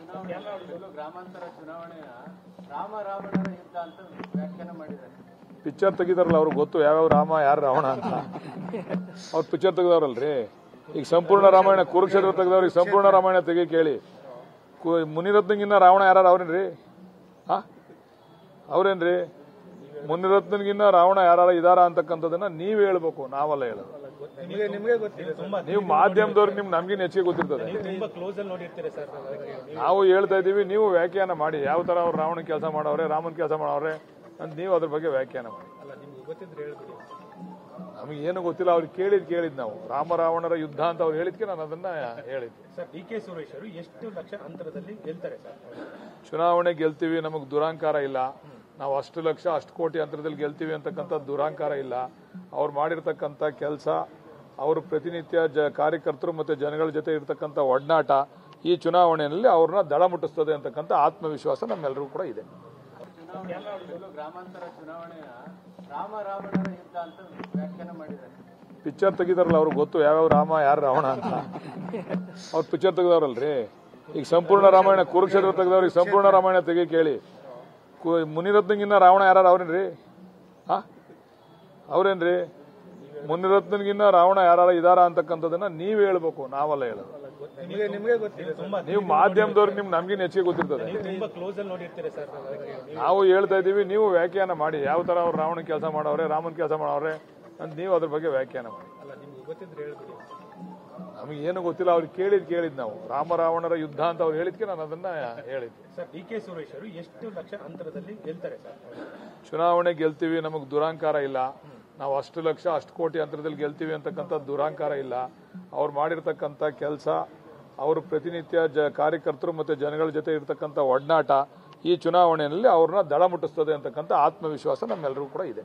ಗ್ರಾಮಾಂತರ ಚುನಾವಣೆಯ ರಾಮ ರಾವಣರ ಯುದ್ಧ ಅಂತ ವ್ಯಾಖ್ಯಾನ ಮಾಡಿದ್ದಾರೆ. ಪಿಕ್ಚರ್ ತೆಗಿದಾರಲ್ಲ ಅವ್ರಿಗೆ ಗೊತ್ತು ಯಾವ್ಯಾವ ರಾಮ ಯಾರು ರಾವಣ ಅಂತ. ಅವ್ರು ಪಿಕ್ಚರ್ ತೆಗೆದವ್ರಲ್ರಿ. ಈಗ ಸಂಪೂರ್ಣ ರಾಮಾಯಣ ಕುರುಕ್ಷೇತ್ರ ತೆಗೆದವ್ರಿಗೆ ಸಂಪೂರ್ಣ ರಾಮಾಯಣ ತೆಗಿ ಕೇಳಿ. ಮುನಿರತ್ನಗಿನ್ನ ರಾವಣ ಯಾರು ಅವ್ರೇನ್ರಿ? ಅವ್ರೇನ್ರಿ? ಮುನಿರತ್ನಗಿನ್ನ ರಾವಣ ಯಾರು ಇದಾರ ಅಂತಕ್ಕಂಥದನ್ನ ನೀವ್ ಹೇಳ್ಬೇಕು, ನಾವಲ್ಲ ಹೇಳೋದು. ನೀವು ಮಾಧ್ಯಮದವ್ರಿಗೆ ನಮ್ಗಿನ್ ಹೆಚ್ಚಿಗೆ ಗೊತ್ತಿರ್ತದೆ. ನಾವು ಹೇಳ್ತಾ ಇದೀವಿ, ನೀವು ವ್ಯಾಖ್ಯಾನ ಮಾಡಿ ಯಾವ ತರ ಅವ್ರು ರಾವಣ ಕೆಲಸ ಮಾಡವ್ರೆ, ರಾಮನ್ ಕೆಲಸ ಮಾಡವ್ರೆ ಅಂತ ನೀವು ಅದ್ರ ಬಗ್ಗೆ ವ್ಯಾಖ್ಯಾನ ಮಾಡಿ. ನಮಗೆ ಏನು ಗೊತ್ತಿಲ್ಲ, ಅವ್ರಿಗೆ ಕೇಳಿದ್ ನಾವು ರಾಮ ರಾವಣರ ಯುದ್ಧ ಅಂತ ಅವ್ರು ಹೇಳಿದ್ಕೆ ನಾನು ಅದನ್ನ ಹೇಳಿದ್ದೆ. ಡಿ.ಕೆ. ಸುರೇಶ್ ಅವರು ಎಷ್ಟು ಲಕ್ಷ ಅಂತರದಲ್ಲಿ ಗೆಲ್ತಾರೆ ಸರ್? ಚುನಾವಣೆ ಗೆಲ್ತೀವಿ, ನಮಗೆ ದುರಾಂಕಾರ ಇಲ್ಲ. ನಾವು ಅಷ್ಟು ಲಕ್ಷ ಅಷ್ಟು ಕೋಟಿ ಅಂತರದಲ್ಲಿ ಗೆಲ್ತೀವಿ ಅಂತಕ್ಕಂಥ ದುರಾಂಕಾರ ಇಲ್ಲ. ಅವ್ರು ಮಾಡಿರ್ತಕ್ಕಂಥ ಕೆಲಸ, ಅವರು ಪ್ರತಿನಿತ್ಯ ಕಾರ್ಯಕರ್ತರು ಮತ್ತೆ ಜನಗಳ ಜೊತೆ ಇರತಕ್ಕಂಥ ಒಡನಾಟ ಈ ಚುನಾವಣೆಯಲ್ಲಿ ಅವ್ರನ್ನ ದಳ ಮುಟ್ಟಿಸ್ತದೆ ಅಂತಕ್ಕಂಥ ಆತ್ಮವಿಶ್ವಾಸ ನಮ್ಮೆಲ್ಲರಿಗೂ ಕೂಡ ಇದೆ. ಗ್ರಾಮಾಂತರ ಚುನಾವಣೆಯ ರಾಮ ರಾವಣರ ಯುದ್ಧ ಅಂತ ವ್ಯಾಖ್ಯಾನ ಮಾಡಿದ್ದಾರೆ. ಪಿಕ್ಚರ್ ತೆಗಿದಾರಲ್ಲ ಅವ್ರಿಗೆ ಗೊತ್ತು ಯಾವ್ಯಾವ ರಾಮ ಯಾರು ರಾವಣ ಅಂತ. ಅವ್ರು ಪಿಕ್ಚರ್ ತೆಗೆದವ್ರಲ್ರಿ. ಈಗ ಸಂಪೂರ್ಣ ರಾಮಾಯಣ ಕುರುಕ್ಷೇತ್ರ ತೆಗೆದವ್ರಿಗೆ ಸಂಪೂರ್ಣ ರಾಮಾಯಣ ತೆಗಿ ಕೇಳಿ. ಮುನಿರತ್ನಗಿನ್ನ ರಾವಣ ಯಾರು ಅವ್ರೇನ್ರಿ? ಅವ್ರೇನ್ರಿ? ಮುನಿರತ್ನಗಿನ್ನ ರಾವಣ ಯಾರು ಇದಾರ ಅಂತಕ್ಕಂಥದನ್ನ ನೀವ್ ಹೇಳ್ಬೇಕು, ನಾವಲ್ಲ ಹೇಳೋದು. ನೀವು ಮಾಧ್ಯಮದವ್ರಿಗೆ ನಮ್ಗಿನ್ ಹೆಚ್ಚಿಗೆ ಗೊತ್ತಿರ್ತದೆ. ನಾವು ಹೇಳ್ತಾ ಇದೀವಿ, ನೀವು ವ್ಯಾಖ್ಯಾನ ಮಾಡಿ ಯಾವ ತರ ಅವ್ರು ರಾವಣ ಕೆಲಸ ಮಾಡವ್ರೆ, ರಾಮನ್ ಕೆಲಸ ಮಾಡವ್ರೆ ಅಂತ ನೀವು ಅದ್ರ ಬಗ್ಗೆ ವ್ಯಾಖ್ಯಾನ ಮಾಡಿ. ನಮಗೆ ಏನು ಗೊತ್ತಿಲ್ಲ, ಅವ್ರಿಗೆ ಕೇಳಿದ್ ನಾವು ರಾಮ ರಾವಣರ ಯುದ್ಧ ಅಂತ ಅವ್ರು ಹೇಳಿದ್ಕೆ ನಾನು ಅದನ್ನ ಹೇಳಿದ್ದೆ. ಡಿ.ಕೆ. ಸುರೇಶ್ ಅವರು ಎಷ್ಟು ಲಕ್ಷ ಅಂತರದಲ್ಲಿ ಗೆಲ್ತಾರೆ ಸರ್? ಚುನಾವಣೆ ಗೆಲ್ತೀವಿ, ನಮಗೆ ದುರಾಂಕಾರ ಇಲ್ಲ. ನಾವು ಅಷ್ಟು ಲಕ್ಷ ಅಷ್ಟು ಕೋಟಿ ಅಂತರದಲ್ಲಿ ಗೆಲ್ತೀವಿ ಅಂತಕ್ಕಂಥ ದುರಾಂಕಾರ ಇಲ್ಲ. ಅವ್ರು ಮಾಡಿರ್ತಕ್ಕಂಥ ಕೆಲಸ, ಅವರು ಪ್ರತಿನಿತ್ಯ ಕಾರ್ಯಕರ್ತರು ಮತ್ತೆ ಜನಗಳ ಜೊತೆ ಇರತಕ್ಕಂಥ ಒಡನಾಟ ಈ ಚುನಾವಣೆಯಲ್ಲಿ ಅವ್ರನ್ನ ದಳ ಮುಟ್ಟಿಸ್ತದೆ ಅಂತಕ್ಕಂಥ ಆತ್ಮವಿಶ್ವಾಸ ನಮ್ಮೆಲ್ಲರಿಗೂ ಕೂಡ ಇದೆ.